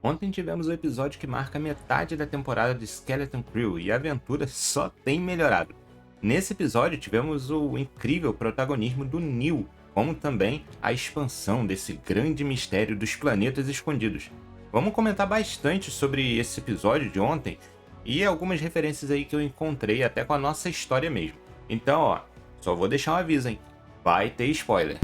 Ontem tivemos o episódio que marca metade da temporada de Skeleton Crew e a aventura só tem melhorado. Nesse episódio tivemos o incrível protagonismo do Neil, como também a expansão desse grande mistério dos planetas escondidos. Vamos comentar bastante sobre esse episódio de ontem e algumas referências aí que eu encontrei até com a nossa história mesmo. Então, só vou deixar um aviso, hein? Vai ter spoiler.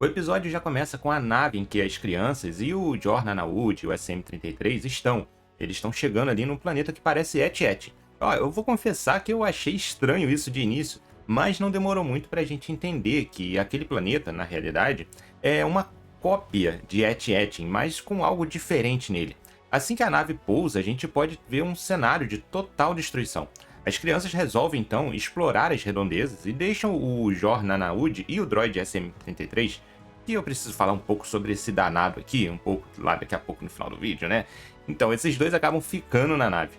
O episódio já começa com a nave em que as crianças e o Jor Nanaud e o SM-33 estão. Eles estão chegando ali num planeta que parece Et-Et. Eu vou confessar que eu achei estranho isso de início, mas não demorou muito pra gente entender que aquele planeta, na realidade, é uma cópia de Et-Et, mas com algo diferente nele. Assim que a nave pousa, a gente pode ver um cenário de total destruição. As crianças resolvem então explorar as redondezas e deixam o Jor Nanaud e o droid SM-33, que eu preciso falar um pouco sobre esse danado aqui, um pouco lá daqui a pouco no final do vídeo, né? Então, esses dois acabam ficando na nave.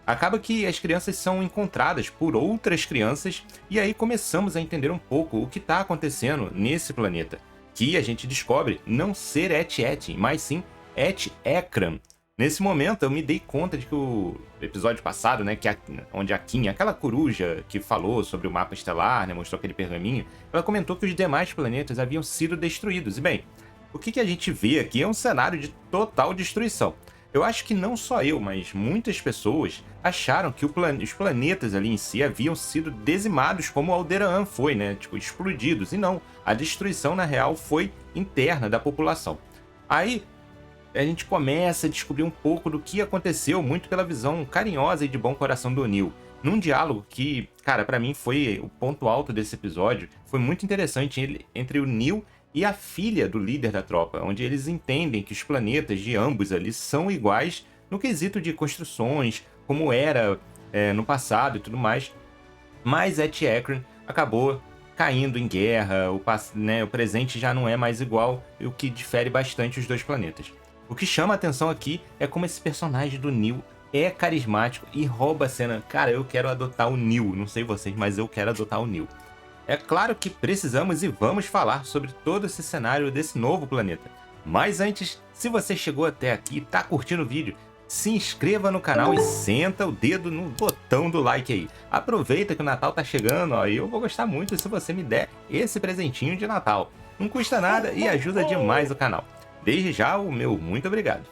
Acaba que as crianças são encontradas por outras crianças e aí começamos a entender um pouco o que está acontecendo nesse planeta, que a gente descobre não ser Et-Et, mas sim Et-Ekran. Nesse momento eu me dei conta de que o episódio passado, né, onde a Kim, aquela coruja que falou sobre o mapa estelar, né, mostrou aquele pergaminho, ela comentou que os demais planetas haviam sido destruídos. E bem, o que a gente vê aqui é um cenário de total destruição. Eu acho que não só eu, mas muitas pessoas acharam que os planetas ali em si haviam sido dizimados como Alderaan foi, né, tipo, explodidos. E não, a destruição na real foi interna da população. Aí a gente começa a descobrir um pouco do que aconteceu, muito pela visão carinhosa e de bom coração do Neil. Num diálogo que, cara, pra mim foi o ponto alto desse episódio, foi muito interessante entre o Neil e a filha do líder da tropa, onde eles entendem que os planetas de ambos ali são iguais no quesito de construções, como era no passado e tudo mais, mas Et-Ekran acabou caindo em guerra, o presente já não é mais igual, o que difere bastante os dois planetas. O que chama a atenção aqui é como esse personagem do Neil é carismático e rouba a cena. Cara, eu quero adotar o Neil, não sei vocês, mas eu quero adotar o Neil. É claro que precisamos e vamos falar sobre todo esse cenário desse novo planeta. Mas antes, se você chegou até aqui e tá curtindo o vídeo, se inscreva no canal e senta o dedo no botão do like aí. Aproveita que o Natal tá chegando, e eu vou gostar muito se você me der esse presentinho de Natal. Não custa nada e ajuda demais o canal. Desde já, o meu muito obrigado.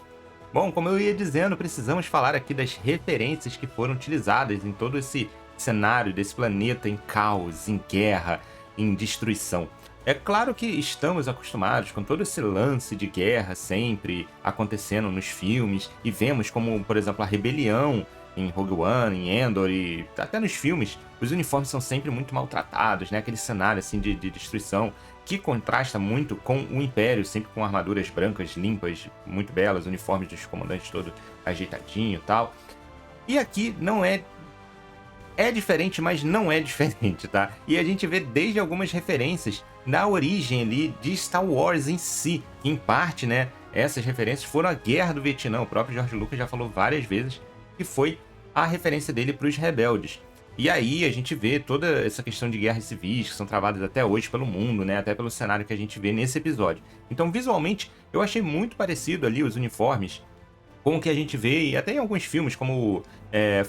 Bom, como eu ia dizendo, precisamos falar aqui das referências que foram utilizadas em todo esse cenário desse planeta em caos, em guerra, em destruição. É claro que estamos acostumados com todo esse lance de guerra sempre acontecendo nos filmes e vemos como, por exemplo, a rebelião em Rogue One, em Endor e até nos filmes, os uniformes são sempre muito maltratados, né? Aquele cenário assim de destruição que contrasta muito com o Império, sempre com armaduras brancas, limpas, muito belas, uniformes dos comandantes todo ajeitadinho e tal. E aqui não é diferente, mas não é diferente, tá? E a gente vê desde algumas referências na origem ali de Star Wars em si. Em parte, né, essas referências foram a Guerra do Vietnã. O próprio George Lucas já falou várias vezes que foi a referência dele para os rebeldes. E aí a gente vê toda essa questão de guerras civis que são travadas até hoje pelo mundo, né? Até pelo cenário que a gente vê nesse episódio. Então, visualmente, eu achei muito parecido ali os uniformes com o que a gente vê, e até em alguns filmes, como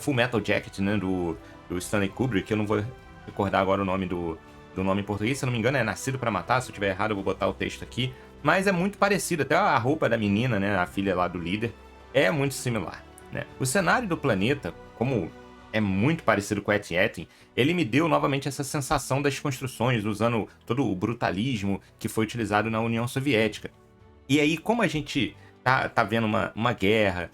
Full Metal Jacket, né? Do Stanley Kubrick, que eu não vou recordar agora o nome do nome em português, se eu não me engano é Nascido para Matar, se eu estiver errado eu vou botar o texto aqui. Mas é muito parecido, até a roupa da menina, né? A filha lá do líder, é muito similar, né? O cenário do planeta, como é muito parecido com o Et-Et, ele me deu novamente essa sensação das construções, usando todo o brutalismo que foi utilizado na União Soviética. E aí, como a gente tá vendo uma guerra,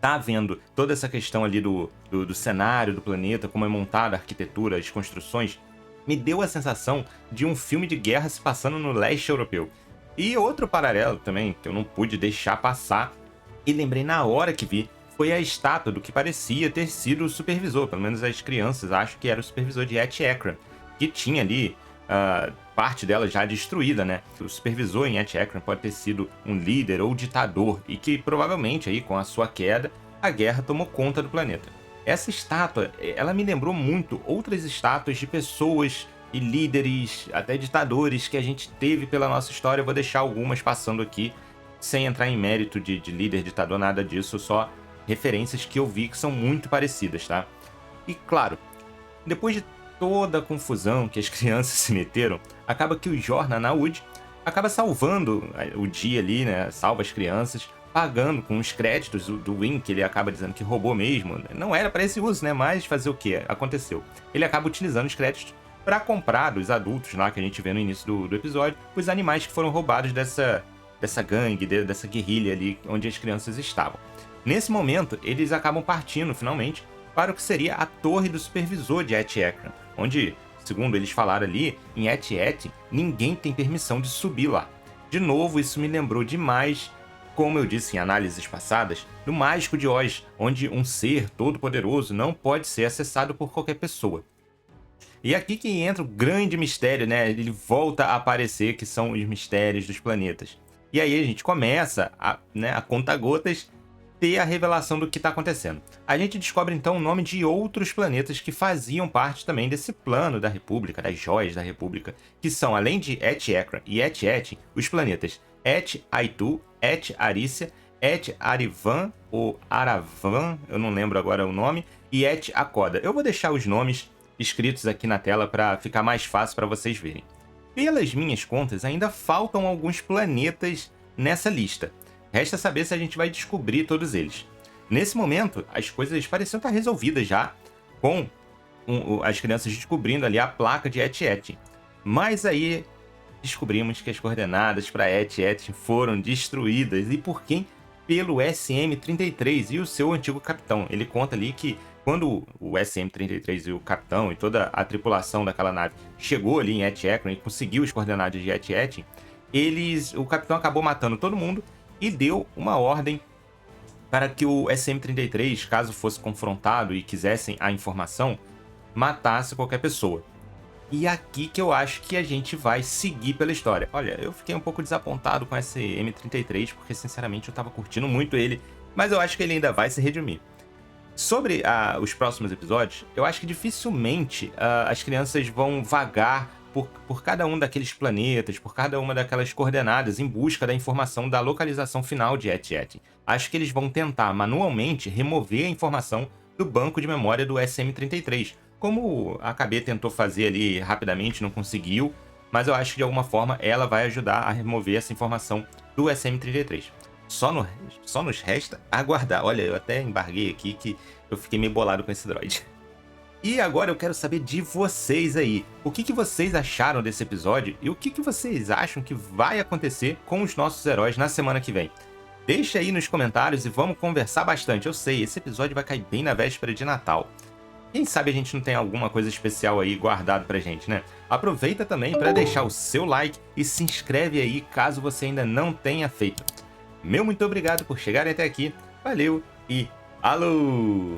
tá vendo toda essa questão ali do cenário do planeta, como é montada a arquitetura, as construções, me deu a sensação de um filme de guerra se passando no leste europeu. E outro paralelo também, que eu não pude deixar passar, e lembrei na hora que vi, foi a estátua do que parecia ter sido o supervisor, pelo menos as crianças acham que era o supervisor de Et-Ekran, que tinha ali parte dela já destruída, né? O supervisor em Et-Ekran pode ter sido um líder ou ditador e que provavelmente aí com a sua queda, a guerra tomou conta do planeta. Essa estátua, ela me lembrou muito outras estátuas de pessoas e líderes, até ditadores que a gente teve pela nossa história. Eu vou deixar algumas passando aqui, sem entrar em mérito de líder, ditador, nada disso, só referências que eu vi que são muito parecidas, tá? E claro, depois de toda a confusão que as crianças se meteram, acaba que o Jor-Dan Nahud acaba salvando o dia ali, né? Salva as crianças, pagando com os créditos do Win, que ele acaba dizendo que roubou mesmo. Não era para esse uso, né? Mas fazer o que? Aconteceu. Ele acaba utilizando os créditos para comprar dos adultos lá, que a gente vê no início do episódio, os animais que foram roubados dessa gangue, dessa guerrilha ali onde as crianças estavam. Nesse momento, eles acabam partindo, finalmente, para o que seria a torre do supervisor de Et-Ekran, onde, segundo eles falaram ali, em Et-Et, ninguém tem permissão de subir lá. De novo, isso me lembrou demais, como eu disse em análises passadas, do Mágico de Oz, onde um ser todo-poderoso não pode ser acessado por qualquer pessoa. E aqui que entra o grande mistério, né? Ele volta a aparecer, que são os mistérios dos planetas. E aí a gente começa a conta-gotas, ter a revelação do que está acontecendo. A gente descobre então o nome de outros planetas que faziam parte também desse plano da República, das joias da República, que são, além de Et-Ekran e Et-Et, os planetas Et-Aitu, Et-Arícia, Et-Arivan, ou Aravan, eu não lembro agora o nome, e Et-Akoda. Eu vou deixar os nomes escritos aqui na tela para ficar mais fácil para vocês verem. Pelas minhas contas, ainda faltam alguns planetas nessa lista. Resta saber se a gente vai descobrir todos eles. Nesse momento, as coisas pareciam estar resolvidas já, com as crianças descobrindo ali a placa de Et-Et. Mas aí descobrimos que as coordenadas para Et-Et foram destruídas. E por quem? Pelo SM-33 e o seu antigo capitão. Ele conta ali que quando o SM-33 e o capitão e toda a tripulação daquela nave chegou ali em Et-Ekran e conseguiu as coordenadas de Et-Et, o capitão acabou matando todo mundo e deu uma ordem para que o SM-33, caso fosse confrontado e quisessem a informação, matasse qualquer pessoa. E aqui que eu acho que a gente vai seguir pela história. Olha, eu fiquei um pouco desapontado com esse M33, porque sinceramente eu estava curtindo muito ele, mas eu acho que ele ainda vai se redimir. Sobre os próximos episódios, eu acho que dificilmente as crianças vão vagar por cada um daqueles planetas, por cada uma daquelas coordenadas em busca da informação da localização final de Et-Et. Acho que eles vão tentar manualmente remover a informação do banco de memória do SM-33, como a KB tentou fazer ali rapidamente, não conseguiu, mas eu acho que de alguma forma ela vai ajudar a remover essa informação do SM-33. Só nos resta aguardar. Olha, eu até embarguei aqui que eu fiquei meio bolado com esse droid. E agora eu quero saber de vocês aí. O que vocês acharam desse episódio e o que vocês acham que vai acontecer com os nossos heróis na semana que vem? Deixa aí nos comentários e vamos conversar bastante. Eu sei, esse episódio vai cair bem na véspera de Natal. Quem sabe a gente não tem alguma coisa especial aí guardado pra gente, né? Aproveita também para deixar o seu like e se inscreve aí caso você ainda não tenha feito. Meu muito obrigado por chegarem até aqui, valeu e alô!